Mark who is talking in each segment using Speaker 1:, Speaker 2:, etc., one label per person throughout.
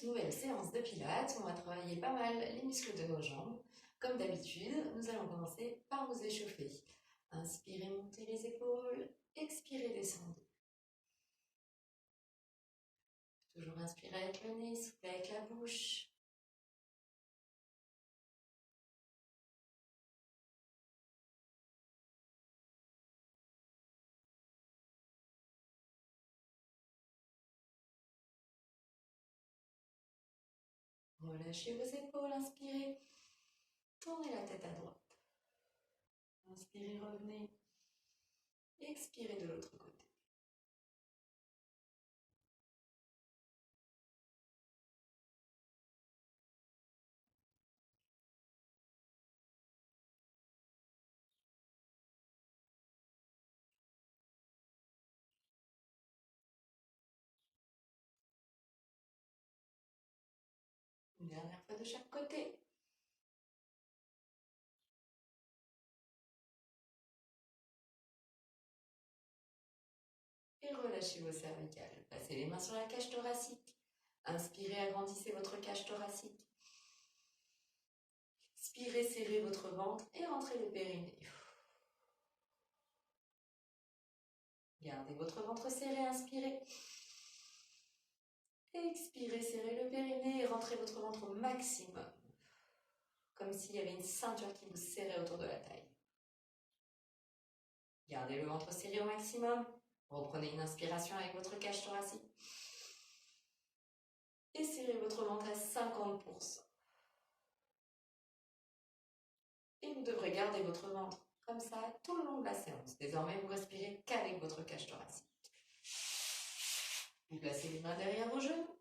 Speaker 1: nouvelle séance de pilates. On va travailler pas mal les muscles de nos jambes. Comme d'habitude, nous allons commencer par nous échauffer. Inspirez, montez les épaules. Expirez, descendez. Toujours inspirez avec le nez, soufflez avec la bouche. Relâchez vos épaules, inspirez. Tournez la tête à droite. Inspirez, revenez. Expirez de l'autre côté. Une dernière fois de chaque côté. Et relâchez vos cervicales. Passez les mains sur la cage thoracique. Inspirez, agrandissez votre cage thoracique. Expirez, serrez votre ventre et rentrez le périnée. Gardez votre ventre serré, inspirez. Expirez, serrez le périnée et rentrez votre ventre au maximum. Comme s'il y avait une ceinture qui vous serrait autour de la taille. Gardez le ventre serré au maximum. Reprenez une inspiration avec votre cage thoracique. Et serrez votre ventre à 50%. Et vous devrez garder votre ventre comme ça tout le long de la séance. Désormais, vous respirez qu'avec votre cage thoracique. Vous placez les mains derrière vos genoux.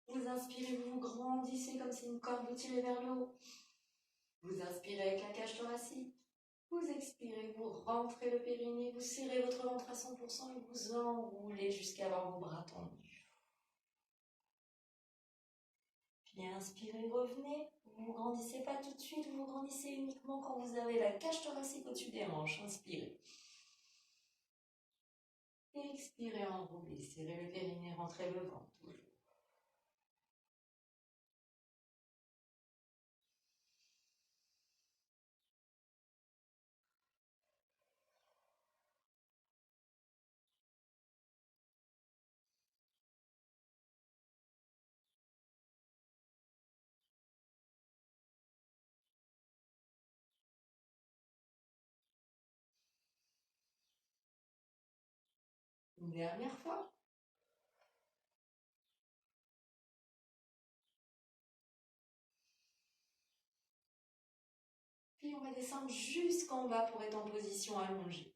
Speaker 1: Vous inspirez, vous grandissez comme si une corde vous tirait vers le haut. Vous inspirez avec la cage thoracique. Vous expirez, vous rentrez le périnée, vous serrez votre ventre à 100% et vous enroulez jusqu'à avoir vos bras tendus. Puis inspirez, revenez. Vous ne grandissez pas tout de suite, vous grandissez uniquement quand vous avez la cage thoracique au-dessus des hanches. Inspirez. Expirez, enroulez, serrez le périnée, rentrez le ventre. Toujours. Une dernière fois. Puis on va descendre jusqu'en bas pour être en position allongée.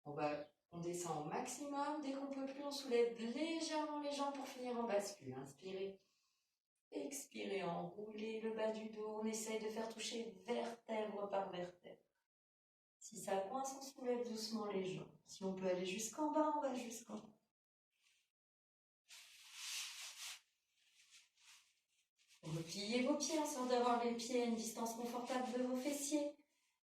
Speaker 1: On descend au maximum. Dès qu'on ne peut plus, on soulève légèrement les jambes pour finir en bascule. Inspirez. Expirez, enroulez le bas du dos. On essaye de faire toucher vertèbre par vertèbre. Si ça coince, on soulève doucement les jambes. Si on peut aller jusqu'en bas, on va jusqu'en bas. Repliez vos pieds en sorte d'avoir les pieds à une distance confortable de vos fessiers.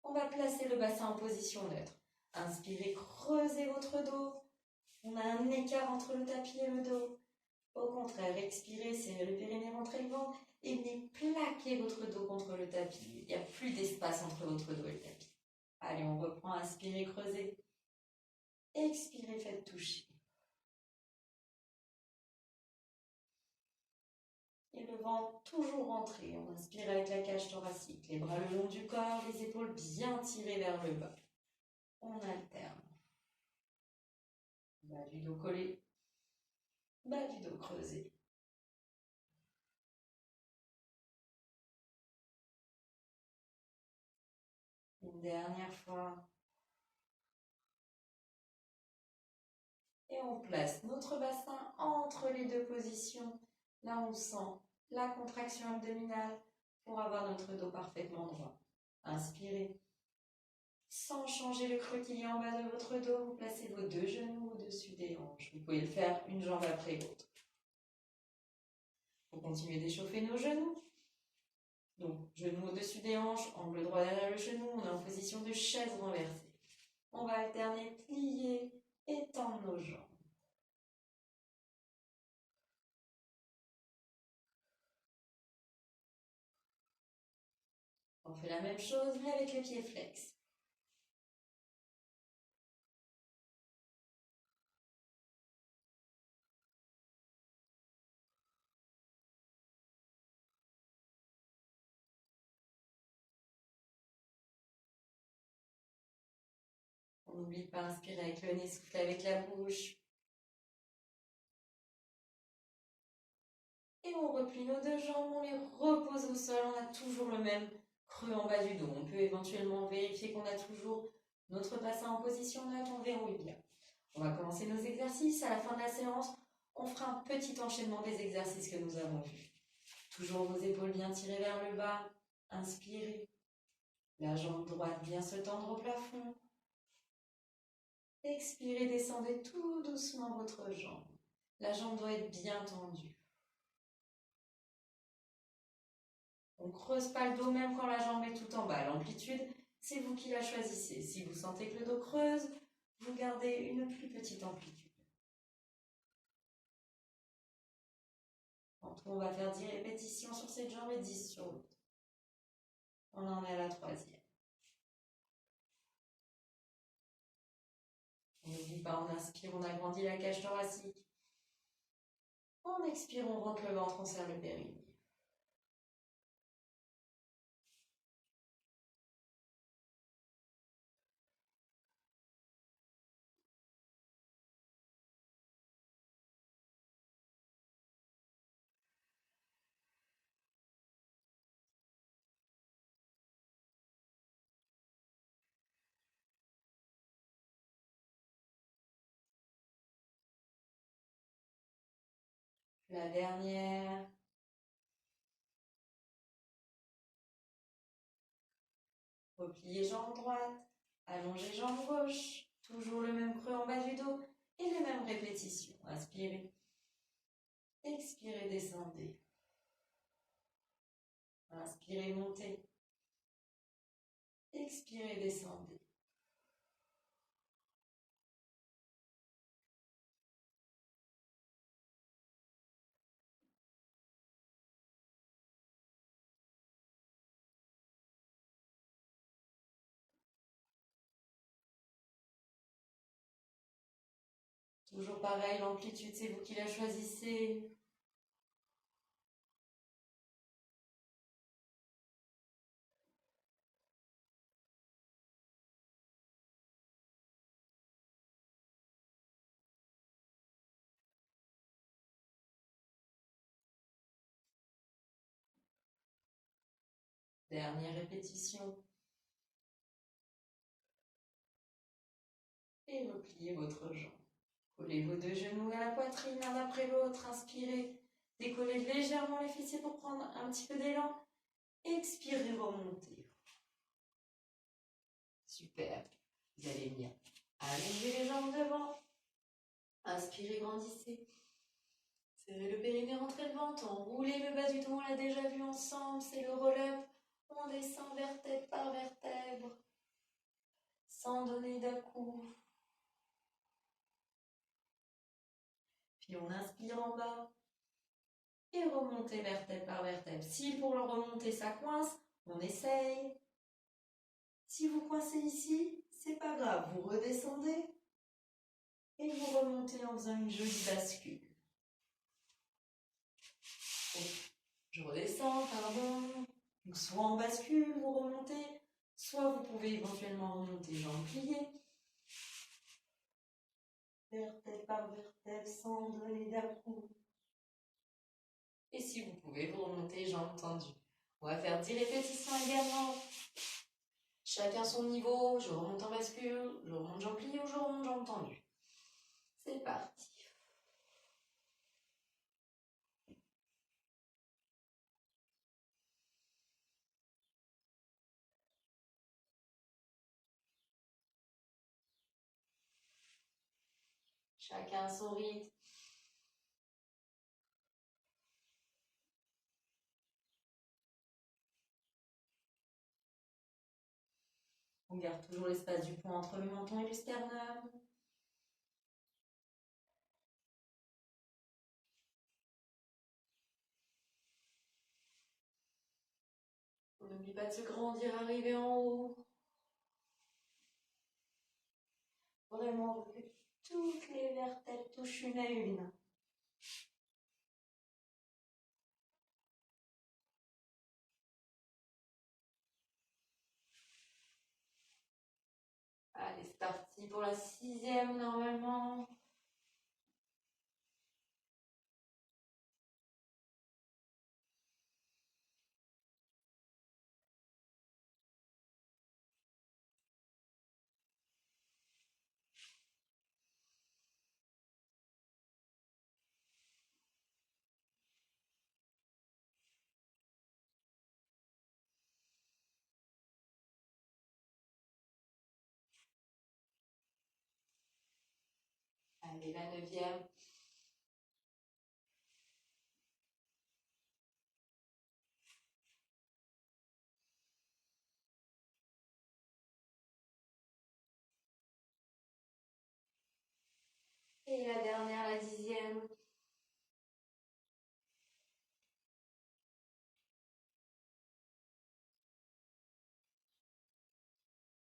Speaker 1: On va placer le bassin en position neutre. Inspirez, creusez votre dos. On a un écart entre le tapis et le dos. Au contraire, expirez, serrez le périnée, rentrez le ventre et venez plaquer votre dos contre le tapis. Il n'y a plus d'espace entre votre dos et le tapis. Allez, on reprend. Inspirez, creusez. Expirez, faites toucher. Et le ventre toujours rentré. On inspire avec la cage thoracique. Les bras le long du corps, les épaules bien tirées vers le bas. On alterne. Bas du dos collé. Bas du dos creusé. Une dernière fois. Et on place notre bassin entre les deux positions. Là, on sent la contraction abdominale pour avoir notre dos parfaitement droit. Inspirez. Sans changer le creux qu'il y a en bas de votre dos, vous placez vos deux genoux au-dessus des hanches. Vous pouvez le faire une jambe après l'autre. Pour continuer d'échauffer nos genoux. Donc, genoux au-dessus des hanches, angle droit derrière le genou, on est en position de chaise renversée. On va alterner, plier et tendre nos jambes. fait la même chose, mais avec les pieds flex. On n'oublie pas d'inspirer avec le nez, souffler avec la bouche. Et on replie nos deux jambes, on les repose au sol, on a toujours le même creux en bas du dos. On peut éventuellement vérifier qu'on a toujours notre bassin en position neutre, on verrouille bien. On va commencer nos exercices. À la fin de la séance, on fera un petit enchaînement des exercices que nous avons vus. Toujours vos épaules bien tirées vers le bas. Inspirez. La jambe droite bien se tendre au plafond. Expirez, descendez tout doucement votre jambe. La jambe doit être bien tendue. On ne creuse pas le dos même quand la jambe est tout en bas. L'amplitude, c'est vous qui la choisissez. Si vous sentez que le dos creuse, vous gardez une plus petite amplitude. En tout, on va faire 10 répétitions sur cette jambe et 10 sur l'autre. On en est à la 3e. On n'oublie pas, on inspire, on agrandit la cage thoracique. On expire, on rentre le ventre, on serre le périnée. La dernière. Repliez jambe droite, allongez jambe gauche. Toujours le même creux en bas du dos et les mêmes répétitions. Inspirez. Expirez, descendez. Inspirez, montez. Expirez, descendez. Toujours pareil, l'amplitude, c'est vous qui la choisissez. Dernière répétition. Et repliez votre jambe. Collez vos deux genoux à la poitrine l'un après l'autre. Inspirez. Décollez légèrement les fessiers pour prendre un petit peu d'élan. Expirez, remontez. Super. Vous allez bien. Allongez les jambes devant. Inspirez, grandissez. Serrez le périnée, rentrez le ventre. Enroulez le bas du dos, on l'a déjà vu ensemble. C'est le roll-up. On descend vertèbre par vertèbre. Sans donner d'à-coups. Puis on inspire en bas. Et remontez vertèbre par vertèbre. Si pour le remonter ça coince, on essaye. Si vous coincez ici, c'est pas grave. Vous redescendez. Et vous remontez en faisant une jolie bascule. Je redescends, pardon. Donc soit en bascule, vous remontez, soit vous pouvez éventuellement remonter jambes pliées. Vertèbre par vertèbre sans donner d'à-coups. Et si vous pouvez, vous remontez jambes tendues. On va faire 10 répétitions également. Chacun son niveau. Je remonte en bascule, je remonte jambes pliées ou je remonte jambes tendues. C'est parti. Chacun son rythme. On garde toujours l'espace du poing entre le menton et le sternum. n'oublie pas de se grandir, arriver en haut. Vraiment que toutes les vertèbres touchent une à une. Allez, c'est parti pour la 6e normalement. Allez, la 9e. Et la dernière, la 10e.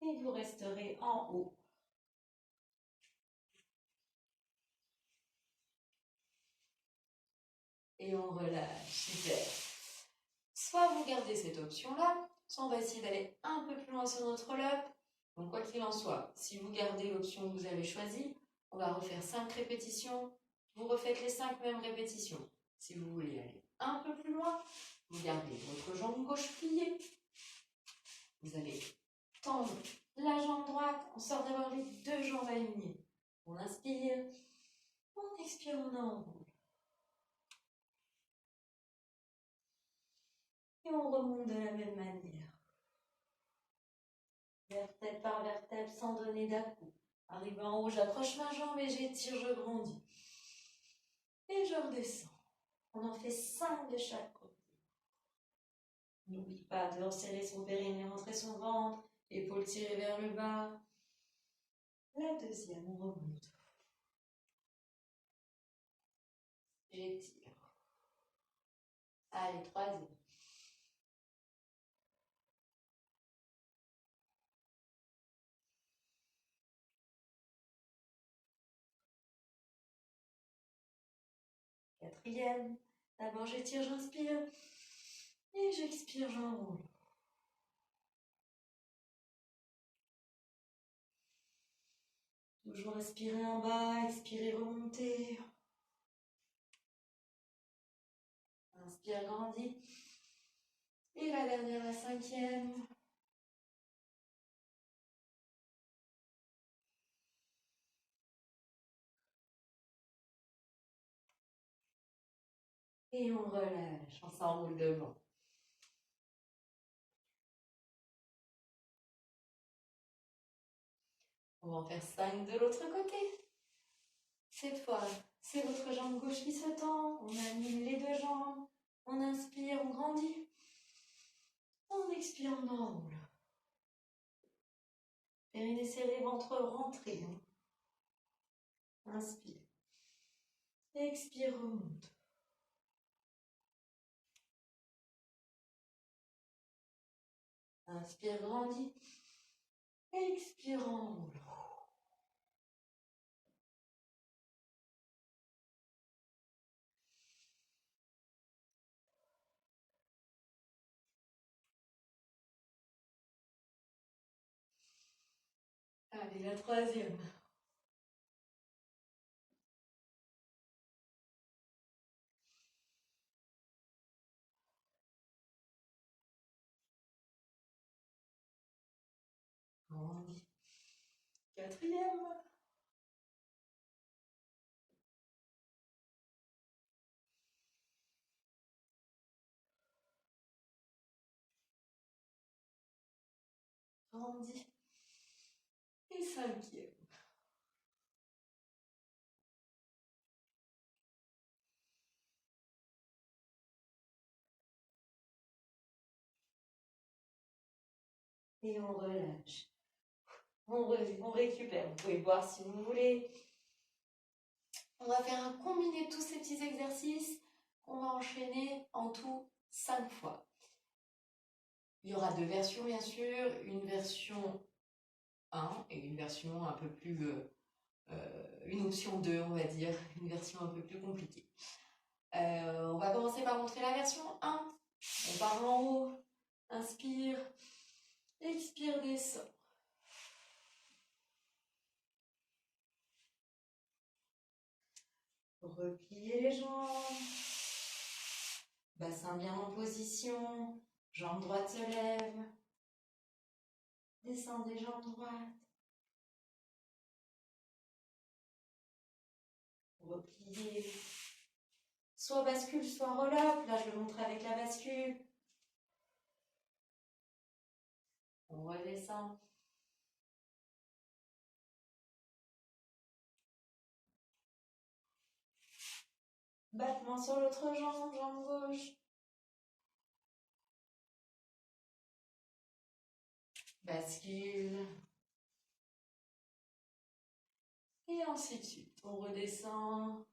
Speaker 1: Et vous resterez en haut. Et on relâche, super. Soit vous gardez cette option-là, soit on va essayer d'aller un peu plus loin sur notre lobe. Donc quoi qu'il en soit, si vous gardez l'option que vous avez choisie, on va refaire 5 répétitions. Vous refaites les 5 mêmes répétitions. Si vous voulez aller un peu plus loin, vous gardez votre jambe gauche pliée. Vous allez tendre la jambe droite en sorte d'avoir les 2 jambes alignées. On inspire, on expire, on enroule. Et on remonte de la même manière. Vertèbre par vertèbre sans donner d'à-coup. Arrivé en haut, j'accroche ma jambe et j'étire, je grandis. Et je redescends. On en fait 5 de chaque côté. N'oublie pas de resserrer son périnée, rentrer son ventre, épaules tirées vers le bas. La 2e, on remonte. J'étire. Allez, 3e. Quatrième. D'abord j'étire, j'inspire. Et j'expire, j'enroule. Toujours respirer en bas, expirer, remonter. Inspire, grandis. Et la dernière, la 5e. Et on relâche, on s'enroule devant. On va en faire 5 de l'autre côté. Cette fois, c'est votre jambe gauche qui se tend. On aligne les 2 jambes. On inspire, on grandit. On expire, on enroule. Périnée serré, ventre rentré. Inspire. Expire, remonte. Inspire, grandis. Expire, enroule. Allez, la 3e. Grandis. 4e. Grandis. Et 5e. Et on relâche. On récupère. Vous pouvez boire si vous voulez. On va faire un combiné de tous ces petits exercices qu'on va enchaîner en tout 5 fois. Il y aura deux versions, bien sûr, une version 1 et une version un peu plus... une option 2, on va dire, une version un peu plus compliquée. On va commencer par montrer la version 1. On part en haut, inspire, expire, descend. Repliez les jambes. Bassin bien en position. Jambe droite se lève. Descendez jambe droite. Repliez. Soit bascule, soit roll-up. Là, je le montre avec la bascule. On redescend. Battement sur l'autre jambe, jambe gauche. Bascule. Et ainsi de suite. On redescend.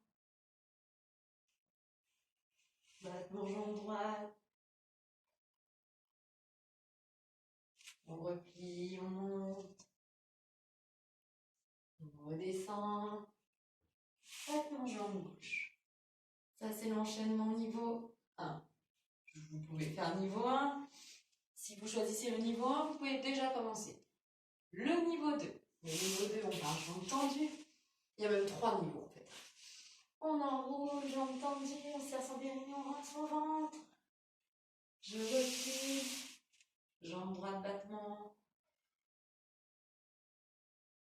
Speaker 1: Battement jambe droite. On replie, on monte. On redescend. Battement jambe gauche. Ça, c'est l'enchaînement niveau 1. Vous pouvez faire niveau 1. Si vous choisissez le niveau 1, vous pouvez déjà commencer. Le niveau 2. Le niveau 2, on part jambes tendues. Il y a même 3 niveaux en fait. On enroule, jambes tendues, on serre son périnée, on rentre son ventre. Je replie. Jambe droite, battement.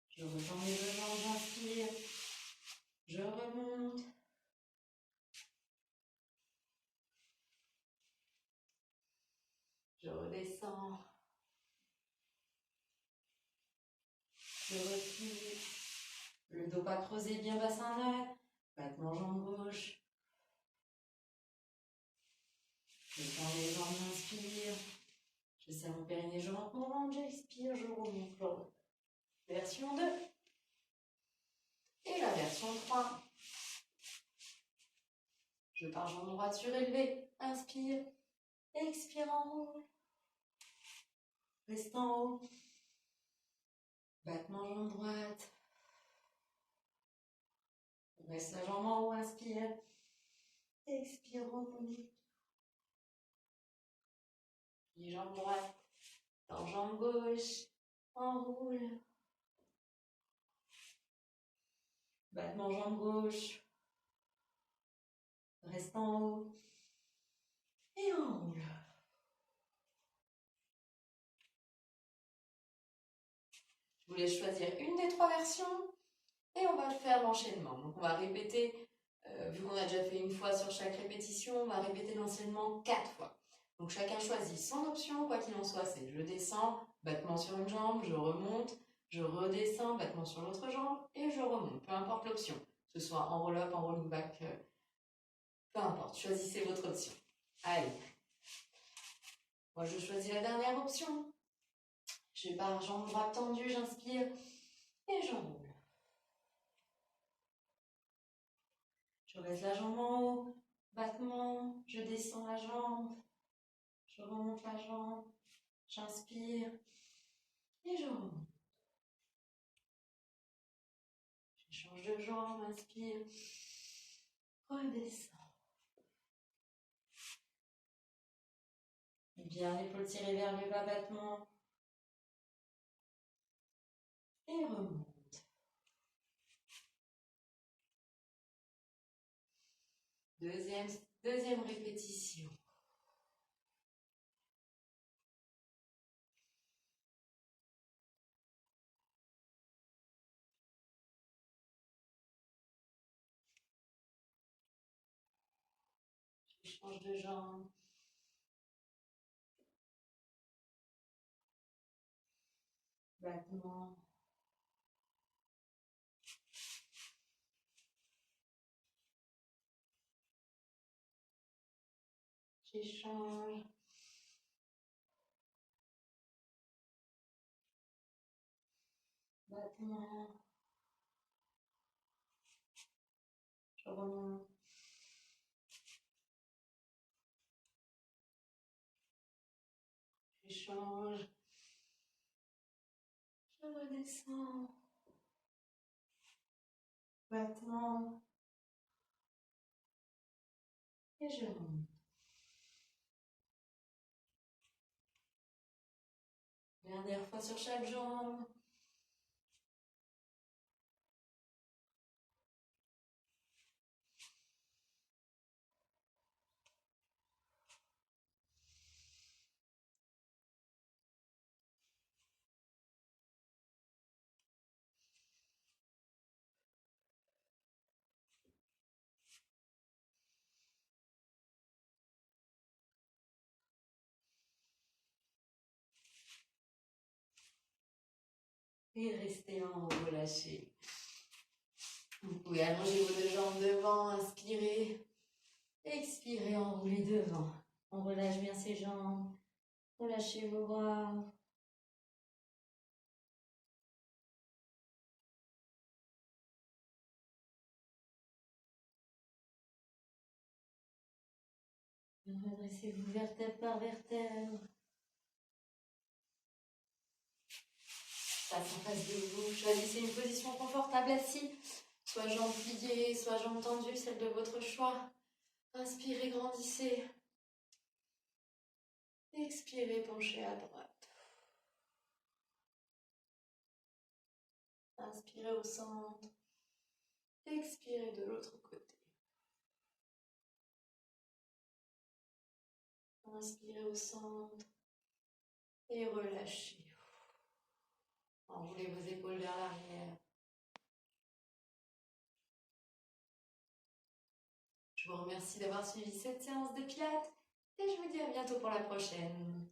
Speaker 1: Je retends les deux jambes, j'inspire. Je remonte. Je redescends. Je replie. Le dos pas creusé, bien bassin neutre. Battement jambe gauche. Je tends les jambes, j'inspire. Je serre mon périnée, je rentre mon ventre, j'expire, je remonte. Version 2. Et la version 3. Je pars jambe droite surélevée. Inspire. Expire en haut. Reste en haut. Battement jambe droite. On reste la jambe en haut. Inspire. Expire, remonte. Plie jambe droite. Tends jambe gauche. Enroule. Battement jambe gauche. Reste en haut. Et enroule. Je vous laisse choisir une des 3 versions. Et on va faire l'enchaînement. Donc on va répéter, vu qu'on a déjà fait une fois sur chaque répétition, on va répéter l'enchaînement 4 fois. Donc chacun choisit son option, quoi qu'il en soit, c'est je descends, battement sur une jambe, je remonte, je redescends, battement sur l'autre jambe, et je remonte, peu importe l'option, que ce soit en roll-up, en rolling back, peu importe, choisissez votre option. Allez, moi je choisis la dernière option. Je pars jambe droite tendue, j'inspire, et j'enroule. Je reste la jambe en haut, battement, je descends la jambe, je remonte la jambe, j'inspire et je remonte. Je change de jambe, inspire, redescends. Bien l'épaule tirée vers le bas, battement et remonte. Deuxième répétition. Je change de jambe. Battement. J'échange. Battement. Je remonte. J'échange. Je redescends. Battement. Et je monte. Dernière fois sur chaque jambe. Et restez en haut, relâchez. Vous pouvez allonger vos deux jambes devant, inspirez. Expirez, enroulez devant. On relâche bien ses jambes. Relâchez vos bras. Redressez-vous vertèbre par vertèbre. Face en face de vous. Choisissez une position confortable assis. Soit jambes pliées, soit jambes tendues, celle de votre choix. Inspirez, grandissez. Expirez, penchez à droite. Inspirez au centre. Expirez de l'autre côté. Inspirez au centre. Et relâchez. Enroulez vos épaules vers l'arrière. Je vous remercie d'avoir suivi cette séance de pilates et je vous dis à bientôt pour la prochaine.